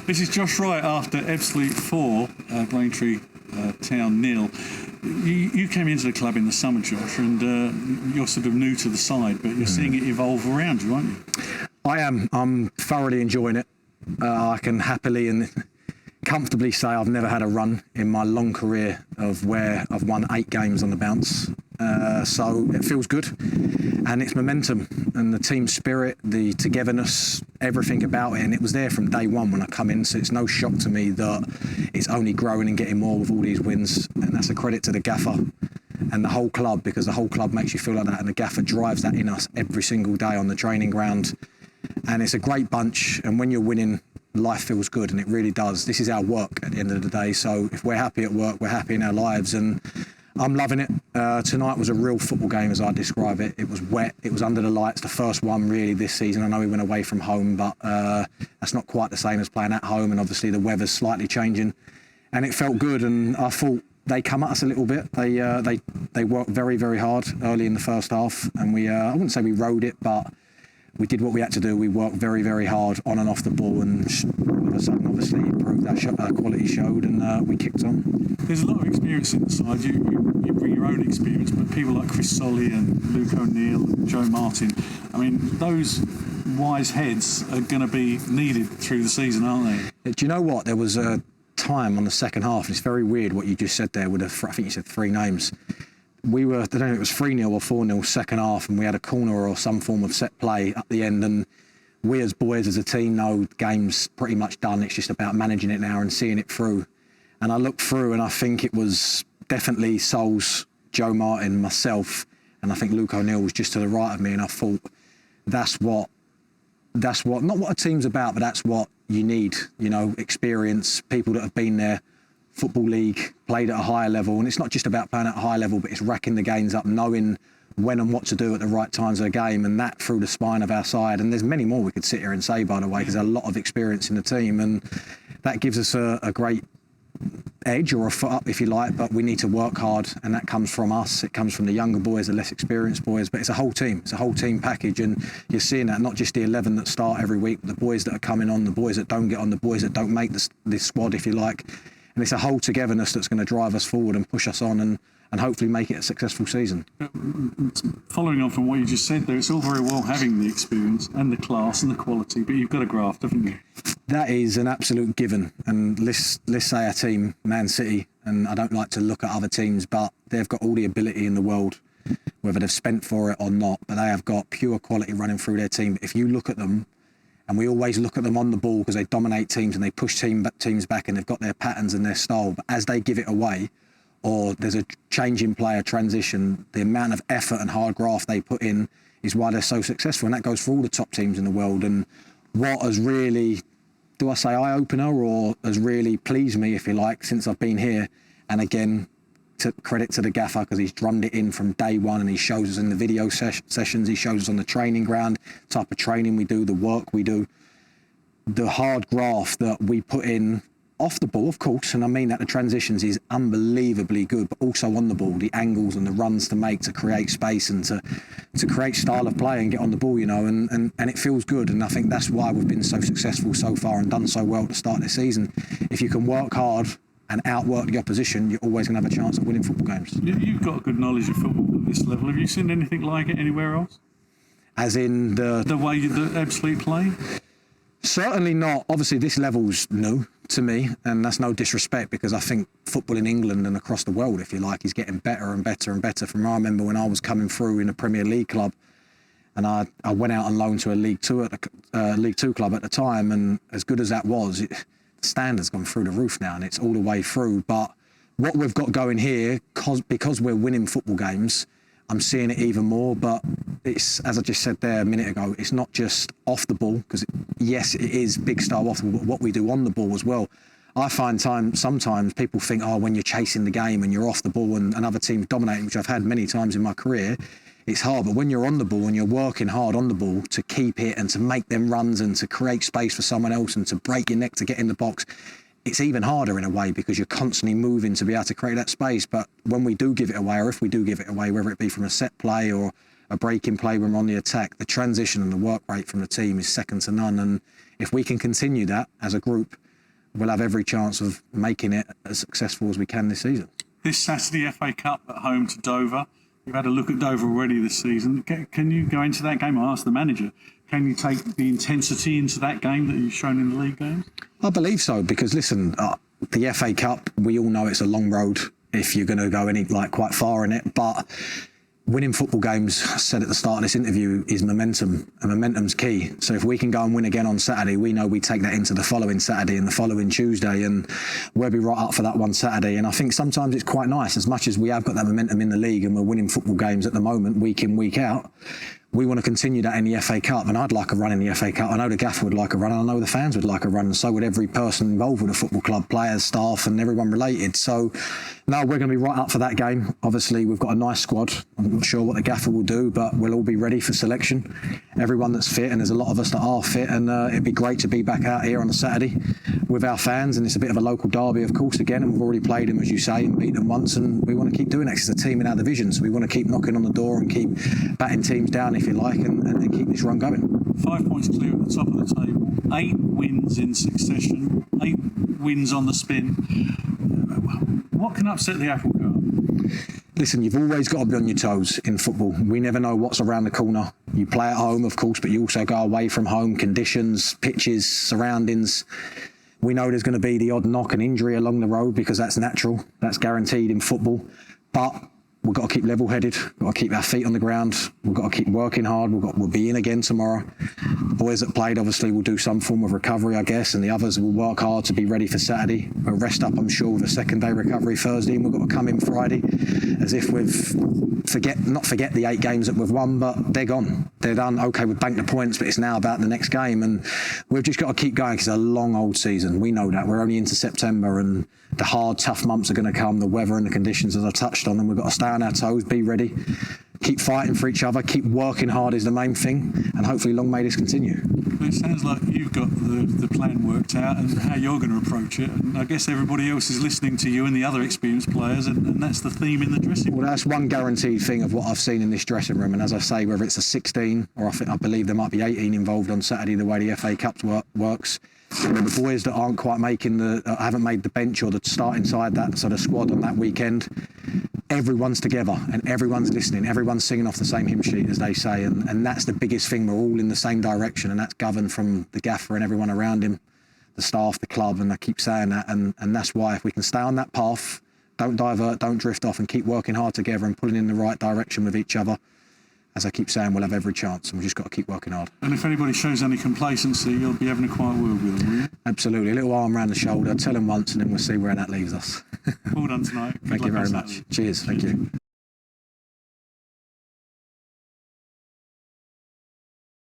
This is Josh Wright after Ebbsfleet 4, Braintree Town 0. You came into the club in the summer, Josh, and you're sort of new to the side, but you're seeing it evolve around you, aren't you? I am. I'm thoroughly enjoying it. I can happily and comfortably say I've never had a run in my long career of where I've won 8 games on the bounce. So it feels good, and it's momentum and the team spirit, the togetherness, everything about it. And it was there from day one when I come in. So it's no shock to me that it's only growing and getting more with all these wins. And that's a credit to the gaffer and the whole club, because the whole club makes you feel like that. And the gaffer drives that in us every single day on the training ground. And it's a great bunch. And when you're winning, life feels good, and it really does. This is our work at the end of the day. So if we're happy at work, we're happy in our lives, and I'm loving it. Tonight was a real football game, as I describe it. It was wet. It was under the lights, the first one really this season. I know we went away from home, but that's not quite the same as playing at home, and obviously the weather's slightly changing, and it felt good. And I thought they come at us a little bit. They worked very, very hard early in the first half, and we I wouldn't say we rode it, but we did what we had to do. We worked very, very hard on and off the ball, and all of a sudden, obviously, proved our quality showed, and we kicked on. There's a lot of experience in the side. You bring your own experience, but people like Chris Solly and Luke O'Neill and Joe Martin, I mean, those wise heads are going to be needed through the season, aren't they? Do you know what? There was a time on the second half, and it's very weird what you just said there with I think you said 3 names. We were, I don't know if it was 3-0 or 4-0 second half, and we had a corner or some form of set play at the end, and we as boys, as a team, know the game's pretty much done. It's just about managing it now and seeing it through. And I looked through, and I think it was definitely Souls, Joe Martin, myself, and I think Luke O'Neill was just to the right of me, and I thought that's what not what a team's about, but that's what you need, you know, experience, people that have been there, Football League, played at a higher level. And it's not just about playing at a high level, but it's racking the games up, knowing when and what to do at the right times of the game, and that through the spine of our side. And there's many more we could sit here and say, by the way, because there's a lot of experience in the team, and that gives us a great edge, or a foot up if you like. But we need to work hard, and that comes from us. It comes from the younger boys, the less experienced boys, but it's a whole team. It's a whole team package, and you're seeing that, not just the 11 that start every week, but the boys that are coming on, the boys that don't get on, the boys that don't make this squad, if you like. And it's a whole togetherness that's going to drive us forward and push us on, and hopefully make it a successful season. Following on from what you just said there, it's all very well having the experience and the class and the quality, but you've got to graft, haven't you? That is an absolute given. And let's say our team, Man City, and I don't like to look at other teams, but they've got all the ability in the world, whether they've spent for it or not, but they have got pure quality running through their team. But if you look at them, and we always look at them on the ball because they dominate teams and they push teams back, and they've got their patterns and their style. But as they give it away, or there's a change in player transition, the amount of effort and hard graft they put in is why they're so successful. And that goes for all the top teams in the world. And what has really, do I say eye-opener, or has really pleased me, if you like, since I've been here, and again, credit to the gaffer, because he's drummed it in from day one, and he shows us in the video sessions, he shows us on the training ground, type of training we do, the work we do, the hard graft that we put in off the ball, of course, and I mean that the transitions is unbelievably good, but also on the ball, the angles and the runs to make to create space and to create style of play and get on the ball, you know, and it feels good. And I think that's why we've been so successful so far and done so well to start this season. If you can work hard and outwork the opposition, you're always going to have a chance at winning football games. You've got a good knowledge of football at this level. Have you seen anything like it anywhere else? As in the way that Ebbsfleet play? Certainly not. Obviously, this level's new to me, and that's no disrespect, because I think football in England and across the world, if you like, is getting better and better and better. From I remember when I was coming through in a Premier League club, and I went out on loan to a League Two club at the time, and as good as that was, the standard's gone through the roof now, and it's all the way through. But what we've got going here, because we're winning football games, I'm seeing it even more. But it's, as I just said there a minute ago, it's not just off the ball, because yes, it is big style off the ball, but what we do on the ball as well. I find sometimes people think, oh, when you're chasing the game and you're off the ball and other teams dominating, which I've had many times in my career, it's hard. But when you're on the ball and you're working hard on the ball to keep it and to make them runs and to create space for someone else and to break your neck to get in the box, it's even harder in a way, because you're constantly moving to be able to create that space. But when we do give it away, or if we do give it away, whether it be from a set play or a break-in play when we're on the attack, the transition and the work rate from the team is second to none. And if we can continue that as a group, we'll have every chance of making it as successful as we can this season. This Saturday, FA Cup at home to Dover. You've had a look at Dover already this season. Can you go into that game? I asked the manager. Can you take the intensity into that game that you've shown in the league games? I believe so, because listen, the FA Cup, we all know it's a long road if you're going to go quite far in it, but winning football games, I said at the start of this interview, is momentum, and momentum's key. So if we can go and win again on Saturday, we know we take that into the following Saturday and the following Tuesday, and we'll be right up for that one Saturday. And I think sometimes it's quite nice, as much as we have got that momentum in the league and we're winning football games at the moment, week in, week out, we want to continue that in the FA Cup, and I'd like a run in the FA Cup. I know the gaffer would like a run, and I know the fans would like a run, and so would every person involved with the football club, players, staff, and everyone related. So, no, we're going to be right up for that game. Obviously, we've got a nice squad. I'm not sure what the gaffer will do, but we'll all be ready for selection. Everyone that's fit, and there's a lot of us that are fit, and it'd be great to be back out here on a Saturday with our fans, and it's a bit of a local derby, of course, again, and we've already played them, as you say, and beat them once, and we want to keep doing it. It's a team in our division, so we want to keep knocking on the door and keep batting teams down, if you like, and keep this run going. 5 points clear at the top of the table, 8 wins in succession, 8 wins on the spin. What can upset the apple cart? Listen, you've always got to be on your toes in football. We never know what's around the corner. You play at home, of course, but you also go away from home. Conditions, pitches, surroundings. We know there's going to be the odd knock and injury along the road, because that's natural. That's guaranteed in football. But we've got to keep level-headed. We've got to keep our feet on the ground. We've got to keep working hard. We'll be in again tomorrow. The boys that played obviously will do some form of recovery, I guess, and the others will work hard to be ready for Saturday. We'll rest up, I'm sure, with a second-day recovery Thursday, and we've got to come in Friday as if we've not forget the 8 games that we've won, but they're gone. They're done. Okay, we've banked the points, but it's now about the next game, and we've just got to keep going, because it's a long old season. We know that. We're only into September, and the hard, tough months are going to come, the weather and the conditions, as I touched on, and we've got to stay on our toes, be ready, keep fighting for each other, keep working hard is the main thing, and hopefully long may this continue. It sounds like you've got the plan worked out and how you're going to approach it, and I guess everybody else is listening to you and the other experienced players, and that's the theme in the dressing room. Well, that's one guaranteed thing of what I've seen in this dressing room, and as I say, whether it's a 16 or I believe there might be 18 involved on Saturday, the way the FA Cup works. The boys that aren't quite haven't made the bench or the starting side, that sort of squad on that weekend, everyone's together and everyone's listening, everyone's singing off the same hymn sheet, as they say, and that's the biggest thing. We're all in the same direction, and that's governed from the gaffer and everyone around him, the staff, the club, and I keep saying that, and that's why if we can stay on that path, don't divert, don't drift off, and keep working hard together and pulling in the right direction with each other, as I keep saying, we'll have every chance, and we've just got to keep working hard. And if anybody shows any complacency, you'll be having a quiet word with them, will you? Absolutely. A little arm around the shoulder, tell them once, and then we'll see where that leaves us. Well done tonight. Thank you very much. Cheers. Thank you.